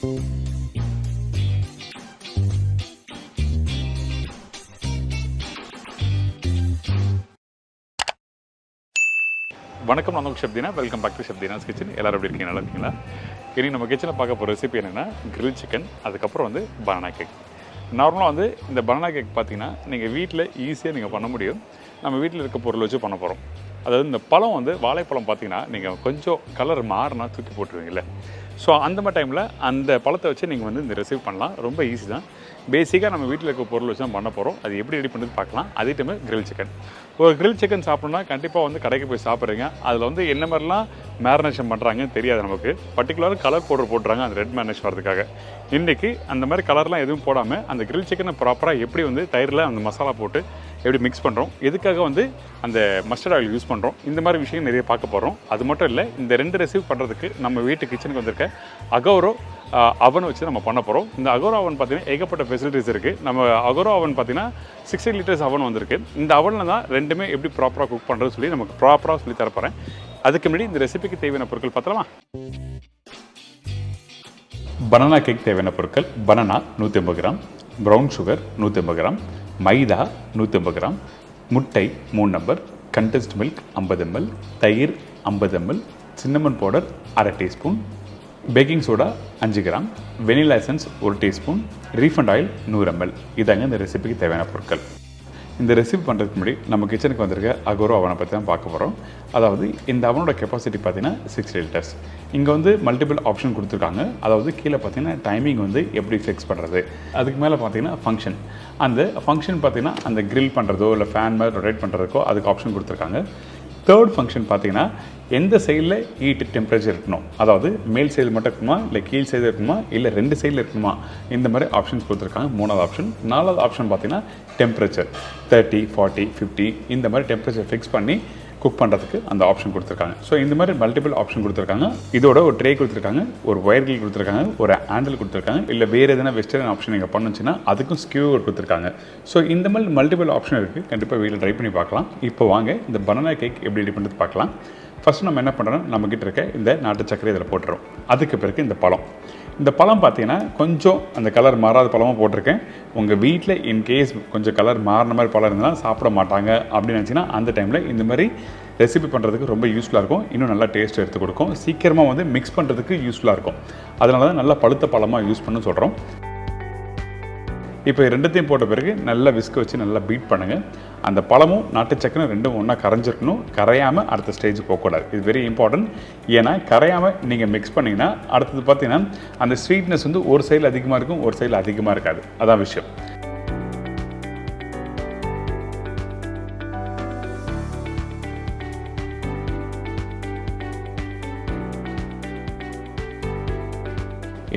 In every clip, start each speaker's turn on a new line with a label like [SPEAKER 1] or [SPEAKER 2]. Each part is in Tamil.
[SPEAKER 1] வணக்கம், நான் உங்கள் Shabdina. Welcome back to Shabdina's kitchen. எல்லோரும் எப்படி இருக்கீங்க? நல்லா இருக்கீங்களா? இனி நம்ம கிச்சனில் பார்க்க போகிற ரெசிபி என்னென்னா கிரில் சிக்கன், அதுக்கப்புறம் வந்து பனானா கேக். நார்மலாக வந்து இந்த பனானா கேக் பார்த்தீங்கன்னா நீங்கள் வீட்டில் ஈஸியாக நீங்கள் பண்ண முடியும். நம்ம வீட்டில் இருக்க பொருள் வச்சு பண்ண போகிறோம். அதாவது இந்த பழம் வந்து வாழைப்பழம் பார்த்தீங்கன்னா நீங்கள் கொஞ்சம் கலர் மாறினா தூக்கி போட்டுருவீங்கல்ல. ஸோ அந்த மாதிரி டைமில் அந்த பழத்தை வச்சு நீங்கள் வந்து இந்த ரெசிபி பண்ணலாம். ரொம்ப ஈஸி தான். பேசிக்காக நம்ம வீட்டில் இருக்க பொருள் வச்சு தான் பண்ண போகிறோம். அது எப்படி ரெடி பண்ணுறது பார்க்கலாம். அதே டைம் கிரில் சிக்கன். ஒரு கிரில் சிக்கன் சாப்பிட்ணுன்னா கண்டிப்பாக வந்து கடைக்கு போய் சாப்பிட்றீங்க. அதில் வந்து என்ன மாதிரிலாம் மேரினேஷன் பண்ணுறாங்கன்னு தெரியாது நமக்கு. பர்டிகுலராக கலர் பவுடர் போட்டுறாங்க அந்த ரெட் மேரினேஷன் வரதுக்காக. இன்றைக்கி அந்த மாதிரி கலர்லாம் எதுவும் போடாமல் அந்த கிரில் சிக்கனை ப்ராப்பராக எப்படி வந்து தயிரில் அந்த மசாலா போட்டு எப்படி மிக்ஸ் பண்ணுறோம், எதுக்காக வந்து அந்த மஸ்டர்ட் ஆயில் யூஸ் பண்ணுறோம், இந்த மாதிரி விஷயம் நிறைய பார்க்க போகிறோம். அது மட்டும் இல்லை, இந்த 2 ரெசிபி பண்ணுறதுக்கு நம்ம வீட்டு கிச்சனுக்கு வந்திருக்க அகோரோ அவன் வச்சு நம்ம பண்ண போகிறோம். இந்த அகோரோ அவன் பார்த்தீங்கன்னா ஏகப்பட்ட ஃபெசிலிட்டிஸ் இருக்குது. நம்ம அகோரோ அவன் பார்த்தீங்கன்னா 60 லிட்டர்ஸ் அவன் வந்திருக்கு. இந்த அவனில் தான் ரெண்டுமே எப்படி ப்ராப்பராக குக் பண்ணுறது சொல்லி நமக்கு ப்ராப்பராக சொல்லி தரப்போகிறேன். அதுக்கு முன்னாடி இந்த ரெசிபிக்கு தேவையான பொருட்கள் பார்த்தலாமா? பனானா கேக் தேவையான பொருட்கள்: banana 150 gram, brown sugar 150 gram, maida 150 gram, முட்டை 3 நம்பர், கண்டென்ஸ்ட் மில்க் 50 ml, தயிர் 50 ml, cinnamon powder 1/2 teaspoon, baking soda 5 gram, vanilla essence 1 teaspoon, refined oil 100 ml. இதாங்க இந்த ரெசிபிக்கு தேவையான பொருட்கள். இந்த ரெசிபி பண்ணுறதுக்கு முன்னாடி நம்ம கிச்சனுக்கு வந்திருக்க அகோரோ அவனை பற்றி தான் பார்க்க போகிறோம். அதாவது இந்த அவனோட கெப்பாசிட்டி பார்த்தீங்கன்னா 60 லிட்டர்ஸ். இங்கே வந்து மல்டிபிள் ஆப்ஷன் கொடுத்துருக்காங்க. அதாவது கீழே பார்த்தீங்கன்னா டைமிங் வந்து எப்படி ஃபிக்ஸ் பண்ணுறது, அதுக்கு மேலே பார்த்தீங்கன்னா ஃபங்க்ஷன். அந்த ஃபங்க்ஷன் பார்த்தீங்கன்னா அந்த கிரில் பண்ணுறதோ இல்லை ஃபேன் மாதிரி ரொட்டேட் பண்ணுறதுக்கோ அதுக்கு ஆப்ஷன் கொடுத்துருக்காங்க. தேர்ட் ஃபங்க்ஷன் பார்த்தீங்கன்னா எந்த சைடில் ஹீட் டெம்பரேச்சர் இருக்கணும், அதாவது மேல் சைடு மட்டும் இருக்கணுமா இல்லை கீழ் சைடு இருக்கணுமா இல்லை 2 சைடில் இருக்கணுமா, இந்த மாதிரி ஆப்ஷன்ஸ் கொடுத்துருக்காங்க. 3வது ஆப்ஷன். 4வது ஆப்ஷன் பார்த்தீங்கன்னா டெம்பரேச்சர் 30, 40, 50 இந்த மாதிரி டெம்பரேச்சர் ஃபிக்ஸ் பண்ணி குக் பண்ணுறதுக்கு அந்த ஆப்ஷன் கொடுத்துருக்காங்க. ஸோ இந்த மாதிரி மல்டிபிள் ஆப்ஷன் கொடுத்துருக்காங்க. இதோட ஒரு ட்ரே கொடுத்துருக்காங்க, ஒரு ஒயர் கில் கொடுத்துருக்காங்க, ஒரு ஹேண்டில் கொடுத்துருக்காங்க. இல்லை வேறு எதனா வெஸ்டர்ன் ஆப்ஷன் நீங்கள் பண்ணுச்சுன்னா அதுக்கும் ஸ்கியூவர் கொடுத்துருக்காங்க. ஸோ இந்த மாதிரி மல்டிபிள் ஆப்ஷன் இருக்குது. கண்டிப்பாக வீட்டில் ட்ரை பண்ணி பார்க்கலாம். இப்போ வாங்க இந்த பனானா கேக் எப்படி ரெடி பண்ணுறது பார்க்கலாம். ஃபஸ்ட்டு நம்ம என்ன பண்ணுறோம், நம்மக்கிட்ட இருக்க இந்த நாட்டு சர்க்கரை இதில் போட்டுறோம். அதுக்கு பிறகு இந்த பழம் பார்த்தீங்கன்னா கொஞ்சம் அந்த கலர் மாறாத பழமாக போட்டிருக்கேன். உங்கள் வீட்டில் இன்கேஸ் கொஞ்சம் கலர் மாறின மாதிரி பழம் இருந்தால் சாப்பிட மாட்டாங்க அப்படின்னு நினச்சிங்கன்னா அந்த டைமில் இந்த மாதிரி ரெசிபி பண்ணுறதுக்கு ரொம்ப யூஸ்ஃபுல்லாக இருக்கும். இன்னும் நல்லா டேஸ்ட் எடுத்து கொடுக்கும். சீக்கிரமாக வந்து மிக்ஸ் பண்ணுறதுக்கு யூஸ்ஃபுல்லாக இருக்கும். அதனால தான் நல்லா பழுத்த பழமாக யூஸ் பண்ண சொல்கிறோம். இப்போ 2த்தையும் போட்ட பிறகு நல்லா விஸ்க் வச்சு நல்லா பீட் பண்ணுங்கள். அந்த பழமும் நாட்டு சக்கரை ரெண்டும் ஒன்றா கரைஞ்சிருக்கணும். கரையாமல் அடுத்த ஸ்டேஜ் போகக்கூடாது. இது வெரி இம்பார்ட்டன்ட். ஏன்னா கரையாமல் நீங்கள் மிக்ஸ் பண்ணிங்கன்னா அடுத்தது பார்த்தீங்கன்னா அந்த ஸ்வீட்னஸ் வந்து ஒரு சைடில் அதிகமாக இருக்கும், ஒரு சைடில் அதிகமாக இருக்காது. அதான் விஷயம்.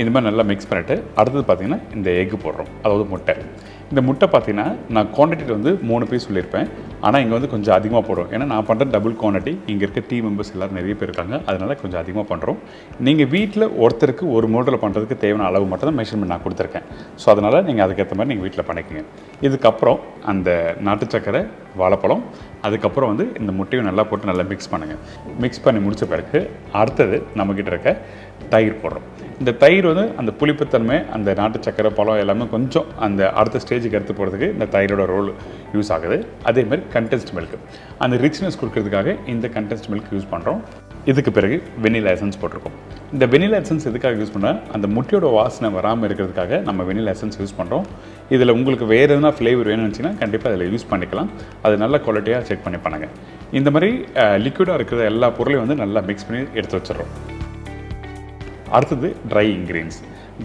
[SPEAKER 1] இந்த மாதிரி நல்லா மிக்ஸ் பண்ணிவிட்டு அடுத்தது பார்த்திங்கன்னா இந்த எக்கு போடுறோம், அதாவது முட்டை. இந்த முட்டை பார்த்திங்கன்னா நான் குவான்டிட்டி வந்து 3 பீஸ் சொல்லியிருப்பேன். ஆனால் இங்கே வந்து கொஞ்சம் அதிகமாக போடுறோம். ஏன்னா நான் பண்ணுற டபுள் குவான்டிட்டி. இங்கே இருக்க டீம் மெம்பர்ஸ் எல்லோரும் நிறைய பேர் இருக்காங்க. அதனால் கொஞ்சம் அதிகமாக பண்ணுறோம். நீங்கள் வீட்டில் ஒருத்தருக்கு ஒரு மூடில் பண்ணுறதுக்கு தேவையான அளவு மட்டும் தான் மெஷர்மெண்ட் நான் கொடுத்துருக்கேன். ஸோ அதனால் நீங்கள் அதுக்கேற்ற மாதிரி நீங்கள் வீட்டில் பண்ணிக்கோங்க. இதுக்கப்புறம் அந்த நாட்டு சக்கரை, வாழைப்பழம், அதுக்கப்புறம் வந்து இந்த முட்டையும் நல்லா போட்டு நல்லா மிக்ஸ் பண்ணுங்கள். மிக்ஸ் பண்ணி முடித்த பிறகு அடுத்தது நம்மக்கிட்ட இருக்க தயிர் போடுறோம். இந்த தயிர் வந்து அந்த புளிப்புத்தன்மை, அந்த நாட்டு சக்கரை, பழம் எல்லாமே கொஞ்சம் அந்த அடுத்த ஸ்டேஜுக்கு எடுத்து போகிறதுக்கு இந்த தயிரோட ரோல் யூஸ் ஆகுது. அதேமாதிரி கண்டென்ஸ்ட் மில்க், அந்த ரிச்னஸ் கொடுக்கறதுக்காக இந்த கண்டென்ஸ்ட் மில்க் யூஸ் பண்ணுறோம். இதுக்கு பிறகு வெனிலா எசன்ஸ் போட்டிருக்கோம். இந்த வெனிலா எசன்ஸ் எதுக்காக யூஸ் பண்ணால் அந்த முட்டையோட வாசனை வராமல் இருக்கிறதுக்காக நம்ம வெனிலா எசன்ஸ் யூஸ் பண்ணுறோம். இதில் உங்களுக்கு வேறு எதுனா ஃப்ளேவர் வேணும்னு வச்சிங்கன்னா கண்டிப்பாக அதில் யூஸ் பண்ணிக்கலாம். அது நல்ல குவாலிட்டியாக செக் பண்ணி பண்ணுங்கள். இந்த மாதிரி லிக்விடாக இருக்கிற எல்லா பொருளையும் வந்து நல்லா மிக்ஸ் பண்ணி எடுத்து வச்சிடறோம். அடுத்தது ட்ரை இன்க்ரீடியன்ஸ்.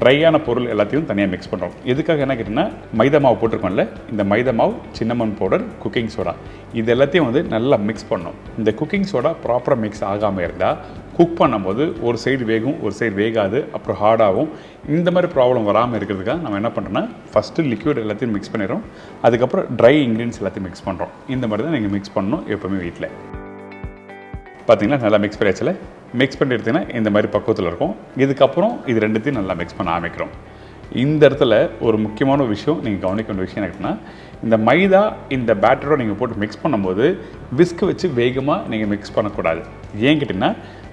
[SPEAKER 1] ட்ரையான பொருள் எல்லாத்தையும் தனியாக மிக்ஸ் பண்ணுறோம். எதுக்காக என்ன கேட்டிங்கன்னா மைதா மாவு போட்டிருக்கோம்ல, இந்த மைதா மாவு, சின்னமன் பவுடர், குக்கிங் சோடா, இது எல்லாத்தையும் வந்து நல்லா மிக்ஸ் பண்ணணும். இந்த குக்கிங் சோடா ப்ராப்பராக மிக்ஸ் ஆகாமல் இருந்தால் குக் பண்ணும்போது ஒரு சைடு வேகும், ஒரு சைடு வேகாது, அப்புறம் ஹார்டாகும். இந்த மாதிரி ப்ராப்ளம் வராமல் இருக்கிறதுக்காக நம்ம என்ன பண்ணுறோன்னா ஃபஸ்ட்டு லிக்விட் எல்லாத்தையும் மிக்ஸ் பண்ணிடுறோம். அதுக்கப்புறம் ட்ரை இன்க்ரீடியன்ஸ் எல்லாத்தையும் மிக்ஸ் பண்ணுறோம். இந்த மாதிரி தான் நீங்கள் மிக்ஸ் பண்ணணும் எப்போவுமே வீட்டில். பார்த்திங்கன்னா நல்லா மிக்ஸ் பண்ணியாச்சில். மிக்ஸ் பண்ணி எடுத்திங்கன்னா இந்த மாதிரி பக்குவத்தில் இருக்கும். இதுக்கப்புறம் இது 2த்தையும் நல்லா மிக்ஸ் பண்ண ஆரம்பிக்கிறோம். இந்த இடத்துல ஒரு முக்கியமான விஷயம் நீங்கள் கவனிக்க வேண்டிய விஷயம் என்னன்னா, இந்த மைதா இந்த பேட்டரோட நீங்கள் போட்டு மிக்ஸ் பண்ணும்போது விஸ்க் வச்சு வேகமாக நீங்கள் மிக்ஸ் பண்ணக்கூடாது. ஏன் கேட்டிங்கன்னா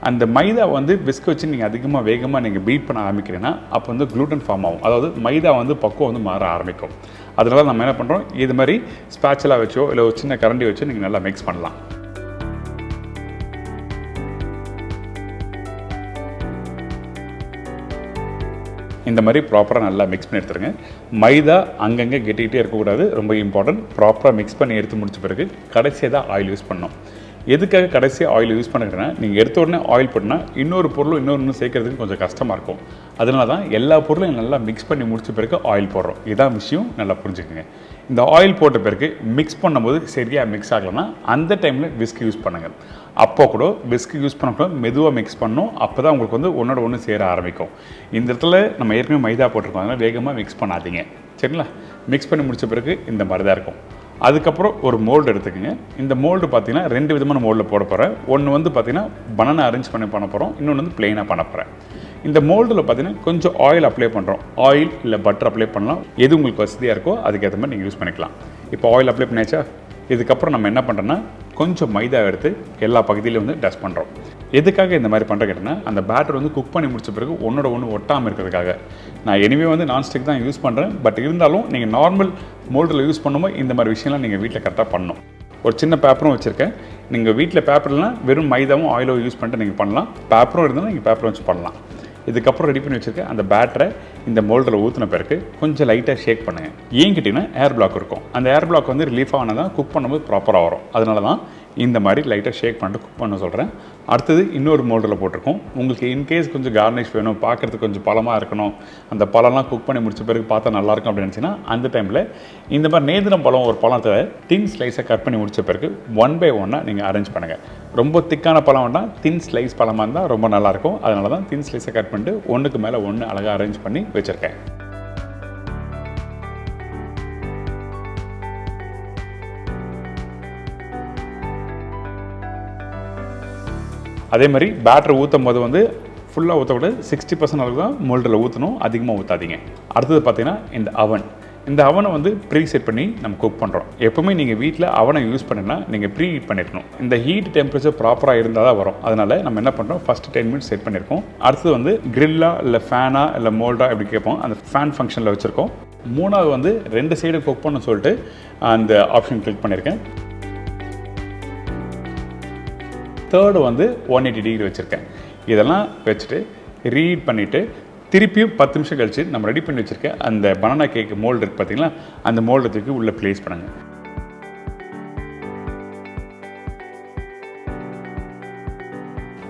[SPEAKER 1] அந்த மைதா வந்து விஸ்க் வச்சு நீங்கள் அதிகமாக வேகமாக நீங்கள் பீட் பண்ண ஆரம்பிக்கிறீங்கன்னா அப்போ வந்து க்ளூட்டன் ஃபார்ம் ஆகும். அதாவது மைதா வந்து பக்குவம் வந்து மாற ஆரம்பிக்கும். அதனால நம்ம என்ன பண்ணுறோம், இது மாதிரி ஸ்பேச்சுலா வச்சோ இல்லை ஒரு சின்ன கரண்டி வச்சோ நீங்கள் நல்லா மிக்ஸ் பண்ணலாம். இந்த மாதிரி ப்ராப்பராக நல்லா மிக்ஸ் பண்ணி எடுத்துருங்க. மைதா அங்கங்கே கெட்டிக்கிட்டே இருக்கக்கூடாது, ரொம்ப இம்பார்ட்டன்ட். ப்ராப்பராக மிக்ஸ் பண்ணி எடுத்து முடிச்ச பிறகு கடைசியாக தான் ஆயில் யூஸ் பண்ணணும். எதுக்காக கடைசியாக ஆயில் யூஸ் பண்ணுறேன்னா, நீங்கள் எடுத்த உடனே ஆயில் போட்டால் இன்னொரு பொருளும் இன்னொன்று சேர்க்கறதுக்கு கொஞ்சம் கஷ்டமாக இருக்கும். அதனால தான் எல்லா பொருளையும் நல்லா மிக்ஸ் பண்ணி முடிச்ச பிறகு ஆயில் போடுறோம். இதான் விஷயம், நல்லா புரிஞ்சுக்கோங்க. இந்த ஆயில் போட்ட பிறகு மிக்ஸ் பண்ணும்போது சரியாக மிக்ஸ் ஆகலைன்னா அந்த டைமில் விஸ்க் யூஸ் பண்ணுங்கள். அப்போ கூட விஸ்க் யூஸ் பண்ணக்கூட மெதுவாக மிக்ஸ் பண்ணணும். அப்போ தான் உங்களுக்கு வந்து ஒன்றோட ஒன்று சேர ஆரம்பிக்கும். இந்த இடத்துல நம்ம ஏற்கனவே மைதா போட்டிருக்கோம், அதனால் வேகமாக மிக்ஸ் பண்ணாதீங்க. சரிங்களா? மிக்ஸ் பண்ணி முடித்த பிறகு இந்த மாதிரி தான் இருக்கும். அதுக்கப்புறம் ஒரு மோல்டு எடுத்துக்கோங்க. இந்த மோல்டு பார்த்தீங்கன்னா 2 விதமான மோல்டில் போட போகிறேன். ஒன்று வந்து பார்த்தீங்கன்னா பனானா அரேஞ்ச் பண்ண போகிறோம், இன்னொன்று வந்து பிளெயினாக பண்ண போகிறேன். இந்த மோல்டில் பார்த்தீங்கன்னா கொஞ்சம் ஆயில் அப்ளை பண்ணுறோம். ஆயில் இல்லை பட்டர் அப்ளை பண்ணலாம், எது உங்களுக்கு வசதியாக இருக்கோ அதுக்கேற்ற மாதிரி நீங்கள் யூஸ் பண்ணிக்கலாம். இப்போ ஆயில் அப்ளை பண்ணியாச்சா? இதுக்கப்புறம் நம்ம என்ன பண்ணுறோன்னா கொஞ்சம் மைதா எடுத்து எல்லா பகுதியிலையும் வந்து டஸ்ட் பண்ணுறோம். எதுக்காக இந்த மாதிரி பண்ணுற கேட்டேன்னா, அந்த பேட்டர் வந்து குக் பண்ணி முடிச்ச பிறகு ஒன்றோட ஒன்று ஒட்டாமல் இருக்கிறதுக்காக. நான் எனிவே வந்து நான்ஸ்டிக் தான் யூஸ் பண்ணுறேன். பட் இருந்தாலும் நீங்கள் நார்மல் மோல்டில் யூஸ் பண்ணும்போது இந்த மாதிரி விஷயம்லாம் நீங்கள் வீட்டில் கரெக்டாக பண்ணணும். ஒரு சின்ன பேப்பரும் வச்சுருக்கேன். நீங்கள் வீட்டில் பேப்பர்லாம் வெறும் மைதாவும் ஆயிலும் யூஸ் பண்ணிட்டு நீங்கள் பண்ணலாம். பேப்பரும் இருந்தாலும் நீங்கள் பேப்பரும் வச்சு பண்ணலாம். இதுக்கப்புறம் ரெடி பண்ணி வச்சுருக்கேன் அந்த பேட்டரை இந்த மோல்டில் ஊற்றின பிறகு கொஞ்சம் லைட்டாக ஷேக் பண்ணுங்கள். ஏன் கேட்டிங்கன்னா ஏர் பிளாக் இருக்கும். அந்த ஏர் பிளாக் வந்து ரிலீஃப் ஆனால் தான் குக் பண்ணும்போது ப்ராப்பராக வரும். அதனால தான் இந்த மாதிரி லைட்டாக ஷேக் பண்ணிட்டு குக் பண்ண சொல்கிறேன். அடுத்தது இன்னொரு மோல்டில் போட்டிருக்கோம். உங்களுக்கு இன்கேஸ் கொஞ்சம் கார்னிஷ் வேணும், பார்க்குறதுக்கு கொஞ்சம் பழமாக இருக்கணும், அந்த பழம்லாம் குக் பண்ணி முடிச்ச பிறகு பார்த்தா நல்லாயிருக்கும் அப்படின்னு நினச்சின்னா அந்த டைமில் இந்த மாதிரி நேந்திரம் பழம் ஒரு பழத்தை தின் ஸ்லைஸை கட் பண்ணி முடிச்ச பிறகு 1 by 1 நீங்கள் அரேஞ்ச் பண்ணுங்கள். ரொம்ப திக்கான பழம் வேண்டாம், தின் ஸ்லைஸ் பழமாக இருந்தால் ரொம்ப நல்லாயிருக்கும். அதனால தான் தின் ஸ்லைஸை கட் பண்ணிட்டு ஒன்றுக்கு மேலே ஒன்று அழகாக அரேஞ்ச் பண்ணி வச்சுருக்கேன். அதே மாதிரி பேட்டர் ஊற்றும் போது வந்து ஃபுல்லாக ஊற்றக்கூடாது, 60% அளவுக்கு தான் மோல்டில் ஊற்றணும், அதிகமாக ஊற்றாதீங்க. அடுத்தது பார்த்தீங்கன்னா இந்த அவனை வந்து ப்ரீ செட் பண்ணி நம்ம குக் பண்ணுறோம். எப்போவுமே நீங்கள் வீட்டில் அவனை யூஸ் பண்ணினா நீங்கள் ப்ரீ ஹீட் பண்ணியிருக்கணும். இந்த ஹீட் டெம்பரேச்சர் ப்ராப்பராக இருந்தால் தான் வரும். அதனால் நம்ம என்ன பண்ணுறோம், ஃபஸ்ட்டு 10 minutes செட் பண்ணியிருக்கோம். அடுத்தது வந்து கிரில்லா இல்லை ஃபேனா இல்லை மோல்டா எப்படி கேட்போம், அந்த ஃபேன் ஃபங்க்ஷனில் வச்சுருக்கோம். மூணாவது வந்து 2 சைடு குக் பண்ண சொல்லிட்டு அந்த ஆப்ஷன் கிளிக் பண்ணியிருக்கேன். தேர்டு வந்து 180 டிகிரி வச்சுருக்கேன். இதெல்லாம் வச்சுட்டு ரீஹீட் பண்ணிவிட்டு திருப்பியும் 10 நிமிஷம் கழிச்சு நம்ம ரெடி பண்ணி வச்சுருக்கேன் அந்த பனானா கேக் மோல்டு இருக்குது பார்த்தீங்களா, அந்த மோல்டு தூக்கி உள்ளே ப்ளேஸ் பண்ணுங்கள்.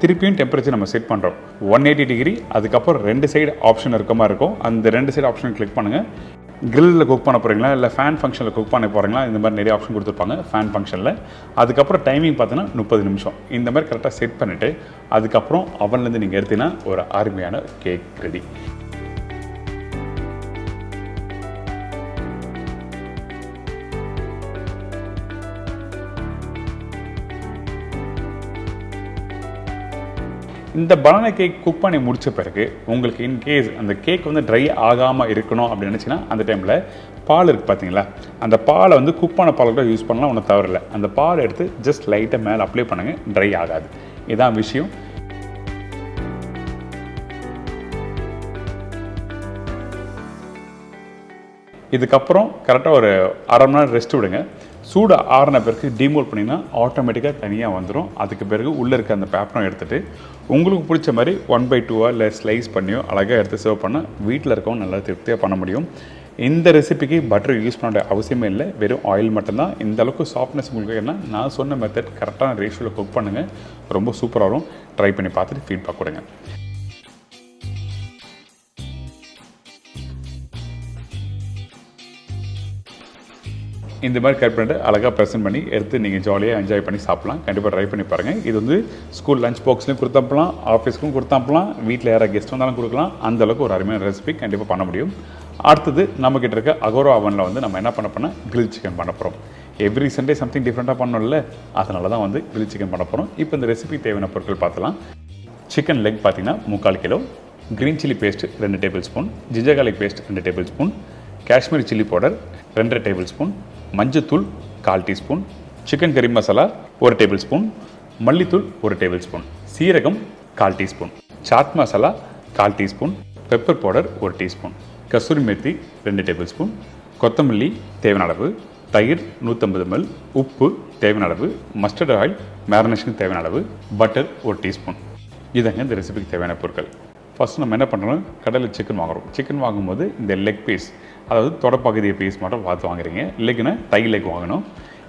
[SPEAKER 1] திருப்பியும் டெம்பரேச்சர் நம்ம செட் பண்ணுறோம் 180 டிகிரி. அதுக்கப்புறம் 2 சைடு ஆப்ஷன் இருக்க மாதிரி இருக்கும். அந்த 2 சைடு ஆப்ஷன் கிளிக் பண்ணுங்கள். கிரில்லில் குக் பண்ண போகிறீங்களா இல்லை ஃபேன் ஃபங்க்ஷனில் குக் பண்ண போகிறீங்களா, இந்த மாதிரி நிறைய ஆப்ஷன் கொடுத்துருப்பாங்க ஃபேன் ஃபங்க்ஷனில். அதுக்கப்புறம் டைமிங் பார்த்தீங்கன்னா 30 நிமிஷம். இந்த மாதிரி கரெக்டாக செட் பண்ணிவிட்டு அதுக்கப்புறம் அவன்லேருந்து நீங்கள் எடுத்தீங்கன்னா ஒரு அருமையான கேக் ரெடி. இந்த பனானா கேக் குக் பண்ணி முடித்த பிறகு உங்களுக்கு இன்கேஸ் அந்த கேக் வந்து ட்ரை ஆகாமல் இருக்கணும் அப்படின்னு நினச்சிங்கன்னா அந்த டைமில் பால் இருக்குது பார்த்தீங்களா, அந்த பாலை வந்து குக் பண்ண பால் கூட யூஸ் பண்ணலாம், ஒன்றும் தவறு இல்லை. அந்த பால் எடுத்து ஜஸ்ட் லைட்டாக மேலே அப்ளை பண்ணுங்கள், ட்ரை ஆகாது. இதுதான் விஷயம். இதுக்கப்புறம் கரெக்டாக ஒரு அரை மணி நேரம் ரெஸ்ட் விடுங்க. சூடு ஆறின பிறகு டீமோல்ட் பண்ணிங்கன்னா ஆட்டோமேட்டிக்காக தனியாக வந்துடும். அதுக்கு பிறகு உள்ளே இருக்க அந்த பேப்பரும் எடுத்துகிட்டு உங்களுக்கு பிடிச்ச மாதிரி 1 by 2 இல்லை ஸ்லைஸ் பண்ணியோ அழகாக எடுத்து சர்வ் பண்ணால் வீட்டில் இருக்கவும் நல்லா திருப்தியாக பண்ண முடியும். இந்த ரெசிபிக்கு பட்டர் யூஸ் பண்ண அவசியமே இல்லை, வெறும் ஆயில் மட்டும்தான். இந்த அளவுக்கு சாஃப்ட்னஸ் உங்களுக்கு என்ன, நான் சொன்ன மெத்தட் கரெக்டான ரேஷியோவில் குக் பண்ணுங்கள், ரொம்ப சூப்பராக வரும். ட்ரை பண்ணி பார்த்துட்டு ஃபீட்பேக் கொடுங்க. இந்த மாதிரி கட் பண்ணிட்டு அழகாக ப்ரெசென்ட் பண்ணி எடுத்து நீங்கள் ஜாலியாக என்ஜாய் பண்ணி சாப்பிட்லாம். கண்டிப்பாக ட்ரை பண்ணி பாருங்கள். இது வந்து ஸ்கூல் லஞ்ச் பாக்ஸ்லையும் கொடுத்தப்பலாம், ஆஃபீஸ்க்கும் கொடுத்தப்பலாம், வீட்டில் யாராவது கெஸ்ட் வந்தாலும் கொடுக்கலாம். அந்தளவுக்கு ஒரு அருமையான ரெசிபி கண்டிப்பாக பண்ண முடியும். அடுத்தது நம்மக்கிட்ட இருக்க அகோரா அவனில் வந்து நம்ம என்ன பண்ண போனால் கிரில் சிக்கன் பண்ண போகிறோம். எவ்ரி சண்டே சம்திங் டிஃப்ரெண்ட்டாக பண்ணணும்ல, அதனால தான் வந்து கிரில் சிக்கன் பண்ண போகிறோம். இப்போ இந்த ரெசிபி தேவையான பொருட்கள் பார்த்தலாம். சிக்கன் லெக் பார்த்தீங்கன்னா 3/4 kilo, green chilli paste 2 tablespoon, ginger garlic paste 2 tablespoon, Kashmiri chilli powder 2 tablespoon, மஞ்சத்தூள் 1/4 டீஸ்பூன், சிக்கன் கறி மசாலா 1 டேபிள் ஸ்பூன், மல்லித்தூள் 1 டேபிள் ஸ்பூன், சீரகம் 1/4 teaspoon, chaat masala 1/4 teaspoon, pepper powder 1 teaspoon, kasuri methi 2 tablespoon, கொத்தமல்லி தேவையான அளவு, தயிர் 150 ml, உப்பு தேவையான அளவு, மஸ்டர்ட் ஆயில் மேரினேஷனுக்கு தேவையான அளவு, பட்டர் 1 டீஸ்பூன். இதாங்க இந்த ரெசிபிக்கு தேவையான பொருட்கள். ஃபஸ்ட்டு நம்ம என்ன பண்ணுறோம், கடையில் சிக்கன் வாங்குகிறோம். சிக்கன் வாங்கும்போது இந்த லெக் பீஸ், அதாவது தொடப்பகுதியை பீஸ் மட்டும் பார்த்து வாங்குறீங்க. லெக்குன்னா தை லெக் வாங்கணும்.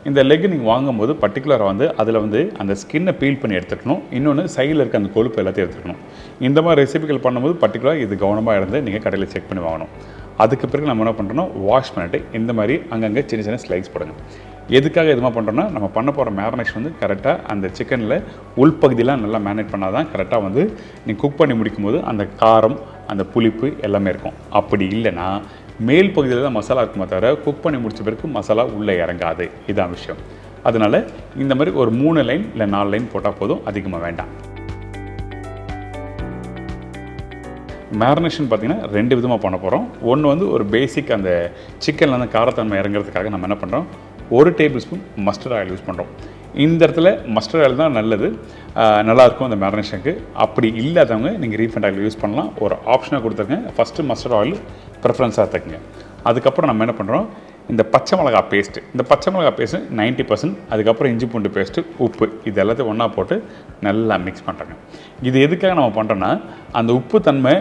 [SPEAKER 1] இந்த லெக் நீங்கள் வாங்கும்போது பர்டிகுலராக வந்து அதில் வந்து அந்த ஸ்கின்னை பீல் பண்ணி எடுத்துக்கணும். இன்னொன்று சைடில் இருக்க அந்த கொழுப்பு எல்லாத்தையும் எடுத்துக்கணும். இந்த மாதிரி ரெசிபிகள் பண்ணும்போது பர்டிகுலராக இது கவனமாக இருந்து நீங்கள் கடையில் செக் பண்ணி வாங்கணும். அதுக்கு பிறகு நம்ம என்ன பண்ணுறோம்னா வாஷ் பண்ணிவிட்டு இந்த மாதிரி அங்கங்கே சின்ன சின்ன ஸ்லைஸ் போடுங்க. எதுக்காக எதுமாக பண்ணுறோன்னா நம்ம பண்ண போகிற மேரினேஷன் வந்து கரெக்டாக அந்த சிக்கனில் உள்பகுதியெலாம் நல்லா மேரினேட் பண்ணால் தான் கரெக்டாக வந்து நீங்கள் குக் பண்ணி முடிக்கும்போது அந்த காரம் அந்த புளிப்பு எல்லாமே இருக்கும். அப்படி இல்லைன்னா மேல் பகுதியில் தான் மசாலா இருக்குமே தவிர குக் பண்ணி முடிச்ச பிறகு மசாலா உள்ளே இறங்காது. இதுதான் விஷயம். அதனால் இந்த மாதிரி ஒரு 3 லைன் இல்லை 4 லைன் போட்டால் போதும், அதிகமாக வேண்டாம். மேரினேஷன் பார்த்திங்கன்னா 2 விதமாக பண்ண போகிறோம். ஒன்று வந்து ஒரு பேசிக் அந்த சிக்கனில் வந்து காரத்தன்மை இறங்குறதுக்காக நம்ம என்ன பண்ணுறோம், 1 table spoon mustard oil use பண்ணுறோம். இந்த இடத்துல மஸ்டர்ட் ஆயில் தான் நல்லது, நல்லாயிருக்கும் அந்த மேரினேஷனுக்கு. அப்படி இல்லாதவங்க நீங்கள் ரீஃபைண்ட் ஆயில் யூஸ் பண்ணலாம். ஒரு ஆப்ஷனாக கொடுத்துருங்க. ஃபஸ்ட்டு மஸ்டர்ட் ஆயில் ப்ரிஃபரன்ஸாக எடுத்துக்கங்க. அதுக்கப்புறம் நம்ம என்ன பண்ணுறோம், இந்த பச்சை மிளகா பேஸ்ட்டு, இந்த பச்சை மிளகா பேஸ்ட்டு 90%, அதுக்கப்புறம் இஞ்சி பூண்டு பேஸ்ட்டு, உப்பு, இது எல்லாத்தையும் ஒன்றா போட்டு நல்லா மிக்ஸ் பண்ணுறேங்க. இது எதுக்காக நம்ம பண்ணுறோன்னா அந்த உப்பு தன்மை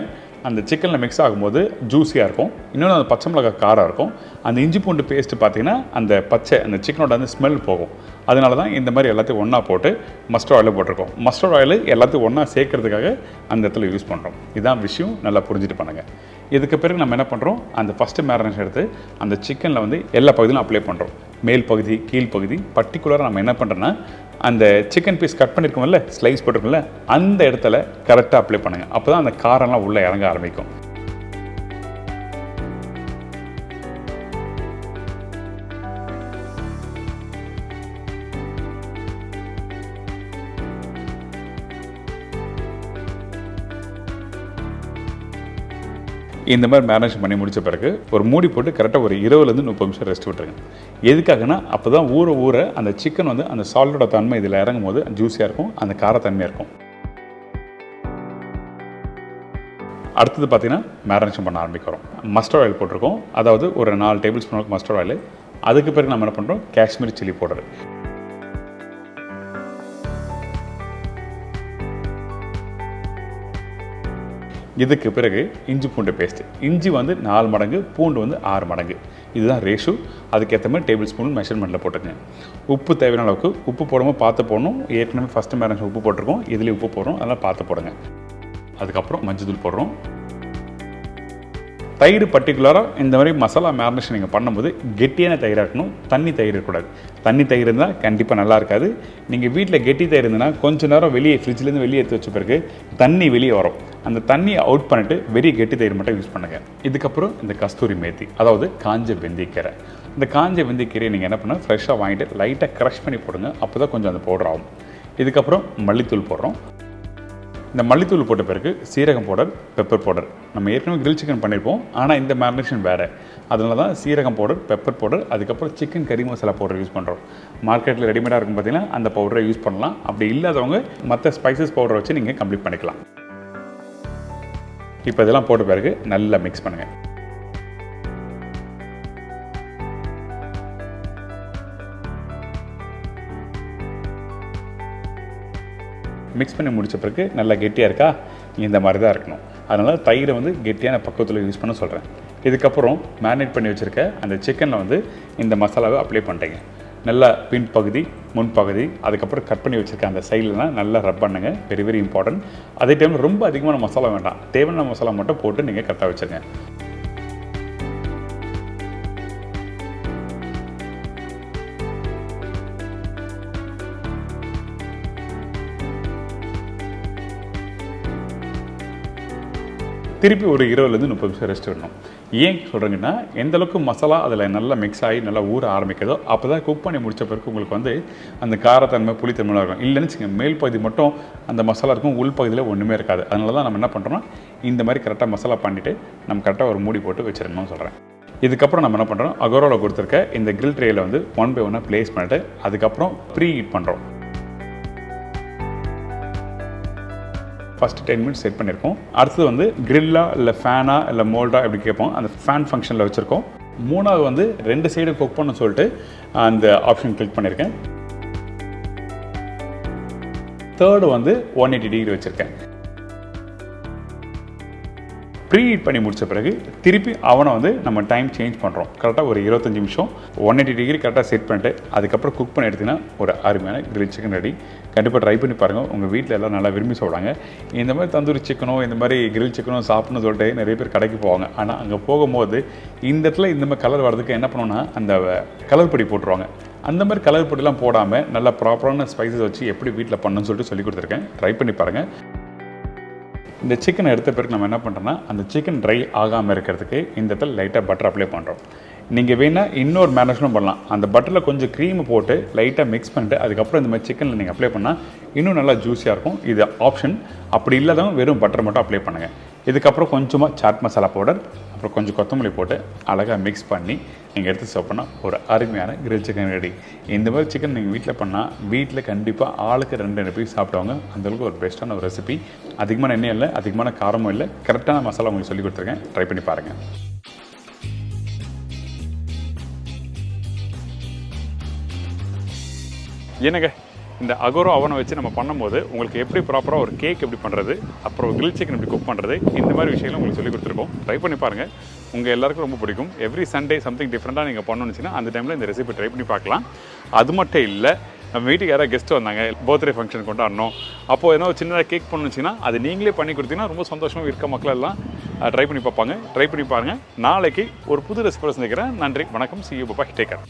[SPEAKER 1] அந்த சிக்கனில் மிக்ஸ் ஆகும்போது ஜூஸியாக இருக்கும். இன்னொன்று அந்த பச்சை மிளகா காரம் இருக்கும். அந்த இஞ்சி பூண்டு பேஸ்ட்டு பார்த்திங்கன்னா அந்த அந்த சிக்கனோட அந்த ஸ்மெல் போகும். அதனால தான் இந்த மாதிரி எல்லாத்தையும் ஒன்றா போட்டு மஸ்டர்ட் ஆயிலில் போட்டிருக்கோம். மஸ்டர்ட் ஆயில் எல்லாத்தையும் ஒன்றா சேர்க்கறதுக்காக அந்த இடத்துல யூஸ் பண்ணுறோம். இதுதான் விஷயம், நல்லா புரிஞ்சுட்டு பண்ணுங்கள். இதுக்கு பிறகு நம்ம என்ன பண்ணுறோம், அந்த ஃபஸ்ட்டு மேரினேஷன் எடுத்து அந்த சிக்கனில் வந்து எல்லா பகுதியிலும் அப்ளை பண்ணுறோம். மேல் பகுதி, கீழ் பகுதி. பர்டிகுலராக நம்ம என்ன பண்ணுறோன்னா அந்த சிக்கன் பீஸ் கட் பண்ணியிருக்கோம்ல, ஸ்லைஸ் போட்டிருக்கோம்ல, அந்த இடத்துல கரெக்டாக அப்ளை பண்ணுங்கள். அப்போ தான் அந்த காரம்லாம் உள்ளே இறங்க ஆரம்பிக்கும். இந்த மாதிரி மேரினேஷன் பண்ணி முடித்த பிறகு ஒரு மூடி போட்டு கரெக்டாக ஒரு 20லேருந்து 30 நிமிஷம் ரெஸ்ட் விட்டுருங்க. எதுக்காகனா அப்போ தான் ஊற அந்த சிக்கன் வந்து அந்த சால்ட்டோட தன்மை இதில் இறங்கும் போது ஜூஸியாக இருக்கும், அந்த காரத்தன்மையாக இருக்கும். அடுத்தது பார்த்திங்கன்னா மேரினேஷன் பண்ண ஆரம்பிக்கிறோம். மஸ்டர்ட் ஆயில் போட்டிருக்கோம். அதாவது ஒரு 4 டேபிள் ஸ்பூன் மஸ்டர்ட் ஆயில். அதுக்கு பிறகு நம்ம என்ன பண்ணுறோம், காஷ்மீரி சில்லி பவுடர். இதுக்கு பிறகு இஞ்சி பூண்டு பேஸ்ட்டு. இஞ்சி வந்து 4 மடங்கு, பூண்டு வந்து 6 மடங்கு. இதுதான் ரேஷு. அதுக்கேற்ற மாதிரி டேபிள் ஸ்பூன் மெஷர்மெண்ட்டில் போட்டுங்க. உப்பு தேவையான அளவுக்கு. உப்பு போடும்போது பார்த்து போடணும். ஏற்கனவே ஃபஸ்ட்டு மேரினேஷன் உப்பு போட்டிருக்கோம், இதுலேயும் உப்பு போடுறோம், அதெல்லாம் பார்த்து போடுங்க. அதுக்கப்புறம் மஞ்சள் போடுறோம். தயிர் பர்டிகுலராக இந்த மாதிரி மசாலா மேரினேஷன் நீங்கள் பண்ணும்போது கெட்டியான தயிராக இருக்கணும், தண்ணி தயிர் இருக்கக்கூடாது. தண்ணி தயிர் இருந்தால் கண்டிப்பாக நல்லா இருக்காது. நீங்கள் வீட்டில் கெட்டி தயிர் இருந்ததுன்னா கொஞ்சம் நேரம் வெளியே ஃப்ரிட்ஜ்லேருந்து வெளியே எடுத்து வச்ச பிறகு தண்ணி வெளியே வரும். அந்த தண்ணியை அவுட் பண்ணிவிட்டு வெறும் கெட்டி தயிர் மட்டும் யூஸ் பண்ணுங்கள். இதுக்கப்புறம் இந்த கஸ்தூரி மேத்தி, அதாவது காஞ்ச வெந்தயக்கீரை. இந்த காஞ்ச வெந்தயக்கீரையை நீங்கள் என்ன பண்ணால் ஃப்ரெஷ்ஷாக வாங்கிட்டு லைட்டாக க்ரஷ் பண்ணி போடுங்க. அப்போ தான் கொஞ்சம் அந்த பவுடர் ஆகும். இதுக்கப்புறம் மல்லித்தூள் போடுறோம். இந்த மல்லித்தூள் போட்ட பிறகு சீரகம் பவுடர், பெப்பர் பவுடர். நம்ம ஏற்கனவே கிரில் சிக்கன் பண்ணியிருப்போம், ஆனால் இந்த மேரினேஷன் வேறு. அதனால தான் சீரகம் பவுடர், பெப்பர் பவுடர், அதுக்கப்புறம் சிக்கன் கறி மசாலா பவுடர் யூஸ் பண்ணுறோம். மார்க்கெட்டில் ரெடிமேடாக இருக்கும் பார்த்தீங்கன்னா அந்த பவுடரை யூஸ் பண்ணலாம். அப்படி இல்லாதவங்க மற்ற ஸ்பைசஸ் பவுடரை வச்சு நீங்கள் கம்ப்ளீட் பண்ணிக்கலாம். இப்போ இதெல்லாம் போட்ட பிறகு நல்லா மிக்ஸ் பண்ணுங்கள். மிக்ஸ் பண்ணி முடித்த பிறகு நல்லா கெட்டியாக இருக்கா, இந்த மாதிரி தான் இருக்கணும். அதனால் தயிரை வந்து கெட்டியான பக்குவத்தில் யூஸ் பண்ண சொல்கிறேன். இதுக்கப்புறம் மேரினேட் பண்ணி வச்சுருக்க அந்த சிக்கனில் வந்து இந்த மசாலாவை அப்ளை பண்ணுறீங்க. நல்லா பின்பகுதி, முன்பகுதி, அதுக்கப்புறம் கட் பண்ணி வச்சுருக்க அந்த சைட்லலாம் நல்லா ரப் பண்ணுங்கள். Very very important. அதே டைமில் ரொம்ப அதிகமான மசாலா வேண்டாம், தேவையான மசாலா மட்டும் போட்டு நீங்கள் கரெக்டாக வச்சுருங்க. திருப்பி ஒரு 20லேருந்து 30 நிமிஷம் ரெஸ்ட் விடணும். ஏன் சொல்கிறீங்கன்னா, எந்த அளவுக்கு மசாலா அதில் நல்லா மிக்ஸ் ஆகி நல்லா ஊற ஆரம்பிக்கிறதோ அப்போ தான் குக் பண்ணி முடித்த பிறகு உங்களுக்கு வந்து அந்த காரத்தன்மை புளித்தன்மைலாம் இருக்கும். இல்லைன்னு வச்சுக்கோங்க, மேல் பகுதி மட்டும் அந்த மசாலா இருக்கும், உள் பகுதியில் ஒன்றுமே இருக்காது. அதனால தான் நம்ம என்ன பண்ணுறோம்னா இந்த மாதிரி கரெக்டாக மசாலா பண்ணிவிட்டு நம்ம கரெக்டாக ஒரு மூடி போட்டு வச்சிடணும்னு சொல்கிறேன். இதுக்கப்புறம் நம்ம என்ன பண்ணுறோம், அகோராவில் கொடுத்துருக்க இந்த கிரில் ட்ரேயில் வந்து 1 by 1 ப்ளேஸ் பண்ணிவிட்டு அதுக்கப்புறம் ப்ரீ ஹீட் பண்ணுறோம். ஃபஸ்ட்டு 10 மினிட்ஸ் செட் பண்ணியிருக்கோம். அடுத்தது வந்து கிரில்லா இல்லை ஃபேனா இல்லை மோல்டா எப்படி கேட்போம், அந்த ஃபேன் ஃபங்க்ஷனில் வச்சுருக்கோம். மூணாவது வந்து 2 சைடு குக் பண்ண சொல்லிட்டு அந்த ஆப்ஷன் கிளிக் பண்ணியிருக்கேன். தேர்டு வந்து 180 டிகிரி வச்சுருக்கேன். ப்ரீ ஹீட் பண்ணி முடித்த பிறகு திருப்பி அவனை வந்து நம்ம டைம் சேஞ்ச் பண்ணுறோம். கரெக்டாக ஒரு 25 நிமிஷம் 180 டிகிரி கரெக்டாக செட் பண்ணிட்டு அதுக்கப்புறம் குக் பண்ணி எடுத்திங்கன்னா ஒரு அருமையான கிரில் சிக்கன் ரெடி. கண்டிப்பாக ட்ரை பண்ணி பாருங்கள். உங்கள் வீட்டில் எல்லாம் நல்லா விரும்பி சாப்பிடுவாங்க. இந்த மாதிரி தந்தூரி சிக்கனோ இந்த மாதிரி கிரில் சிக்கனோ சாப்பிட்ணுன்னு சொல்லிட்டு நிறைய பேர் கடைக்கு போவாங்க. ஆனால் அங்கே போகும்போது இந்த இடத்துல இந்த மாதிரி கலர் வரதுக்கு என்ன பண்ணுவோன்னா அந்த கலர் பொடி போட்டுருவாங்க. அந்த மாதிரி கலர் பொடிலாம் போடாமல் நல்லா ப்ராப்பரான ஸ்பைசஸ் வச்சு எப்படி வீட்டில் பண்ணணும்னு சொல்லிட்டு சொல்லி கொடுத்துருக்கேன். ட்ரை பண்ணி பாருங்கள். இந்த சிக்கனை எடுத்த பிறகு நம்ம என்ன பண்ணுறோன்னா அந்த சிக்கன் ட்ரை ஆகாமல் இருக்கிறதுக்கு இந்த இடத்துல லைட்டாக பட்டர் அப்ளை பண்ணுறோம். நீங்கள் வேணால் இன்னொரு மேனேஜ்மெண்ட் பண்ணலாம். அந்த பட்டரில் கொஞ்சம் க்ரீம் போட்டு லைட்டாக மிக்ஸ் பண்ணிட்டு அதுக்கப்புறம் இந்த மாதிரி சிக்கனில் நீங்கள் அப்ளை பண்ணால் இன்னும் நல்லா ஜூஸியாக இருக்கும். இது ஆப்ஷன். அப்படி இல்லாதவங்க வெறும் பட்டர் மட்டும் அப்ளை பண்ணுங்கள். இதுக்கப்புறம் கொஞ்சமாக சாட் மசாலா பவுடர் அப்புறம் கொஞ்சம் கொத்தமல்லி போட்டு அழகாக மிக்ஸ் பண்ணி நீங்கள் எடுத்து சாப்பிட்னா ஒரு அருமையான கிரில் சிக்கன் ரெடி. இந்த மாதிரி சிக்கன் நீங்கள் வீட்டில் பண்ணால் வீட்டில் கண்டிப்பாக ஆளுக்கு 2 பீஸ் சாப்பிடுவாங்க. அந்தளவுக்கு ஒரு பெஸ்ட்டான ஒரு ரெசிபி. அதிகமான எண்ணெய் இல்லை, அதிகமான காரமும் இல்லை, கரெக்டான மசாலா உங்களுக்கு சொல்லி கொடுத்துருக்கேன். ட்ரை பண்ணி பாருங்கள். என்னங்க இந்த அகோரோ அவனை வச்சு நம்ம பண்ணும்போது உங்களுக்கு எப்படி ப்ராப்பராக ஒரு கேக் எப்படி பண்ணுறது, அப்புறம் கிரில் சிக்கன் எப்படி குக் பண்ணுறது, இந்த மாதிரி விஷயங்கள் உங்களுக்கு சொல்லி கொடுத்துருக்கோம். ட்ரை பண்ணி பாருங்கள். உங்கள் எல்லாருக்கும் ரொம்ப பிடிக்கும். எவ்ரி சண்டே சம்திங் டிஃப்ரெண்ட்டாக நீங்கள் பண்ணணுச்சுன்னா அந்த டைமில் இந்த ரெசிபி ட்ரை பண்ணி பார்க்கலாம். அது மட்டும் இல்லை, நம்ம வீட்டுக்கு யாராவது கெஸ்ட்டு வந்தாங்க, பர்த்டே ஃபங்க்ஷன் கொண்டாடணும், அப்போது ஏதோ சின்னதாக கேக் பண்ணணுச்சின்னா அது நீங்களே பண்ணி கொடுத்தீங்கன்னா ரொம்ப சந்தோஷமாக இருக்க மக்கள் எல்லாம் ட்ரை பண்ணி பார்ப்பாங்க. ட்ரை பண்ணி பாருங்கள். நாளைக்கு ஒரு புது ரெசிபி சந்திக்கிறேன். நன்றி, வணக்கம். See you, bye, take care.